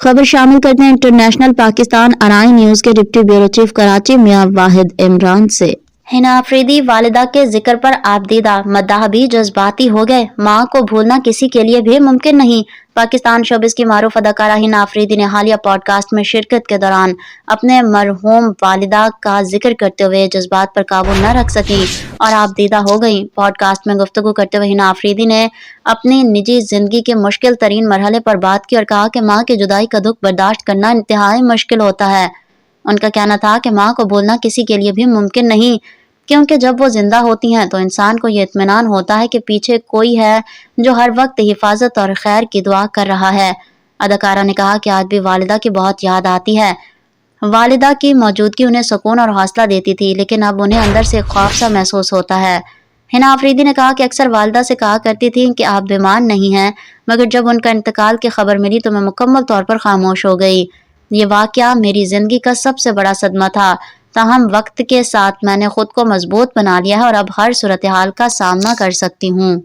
خبر شامل کرتے ہیں انٹرنیشنل پاکستان آرائن نیوز کے ڈپٹی بیورو چیف کراچی میاں واحد عمران سے۔ حنا آفریدی والدہ کے ذکر پر آبدیدہ مداح بھی جذباتی ہو گئے۔ ماں کو بھولنا کسی کے لیے بھی ممکن نہیں۔ پاکستان شوبز کی معروف اداکارہ حنا آفریدی نے حالیہ پوڈ کاسٹ میں شرکت کے دوران اپنے مرحوم والدہ کا ذکر کرتے ہوئے جذبات پر قابو نہ رکھ سکیں اور آبدیدہ ہو گئیں۔ پوڈ کاسٹ میں گفتگو کرتے ہوئے حنا آفریدی نے اپنی نجی زندگی کے مشکل ترین مرحلے پر بات کی اور کہا کہ ماں کی جدائی کا دکھ برداشت کرنا انتہائی مشکل ہوتا ہے۔ ان کا کہنا تھا کہ ماں کو بھولنا کسی کے لیے بھی ممکن نہیں، کیونکہ جب وہ زندہ ہوتی ہیں تو انسان کو یہ اطمینان ہوتا ہے کہ پیچھے کوئی ہے جو ہر وقت حفاظت اور خیر کی دعا کر رہا ہے۔ اداکارہ نے کہا کہ آج بھی والدہ کی بہت یاد آتی ہے۔ والدہ کی موجودگی انہیں سکون اور حوصلہ دیتی تھی، لیکن اب انہیں اندر سے خوف سا محسوس ہوتا ہے۔ حنا آفریدی نے کہا کہ اکثر والدہ سے کہا کرتی تھیں کہ آپ بیمار نہیں ہیں، مگر جب ان کا انتقال کی خبر ملی تو میں مکمل طور پر خاموش ہو گئی۔ یہ واقعہ میری زندگی کا سب سے بڑا صدمہ تھا، تاہم وقت کے ساتھ میں نے خود کو مضبوط بنا لیا ہے اور اب ہر صورتحال کا سامنا کر سکتی ہوں۔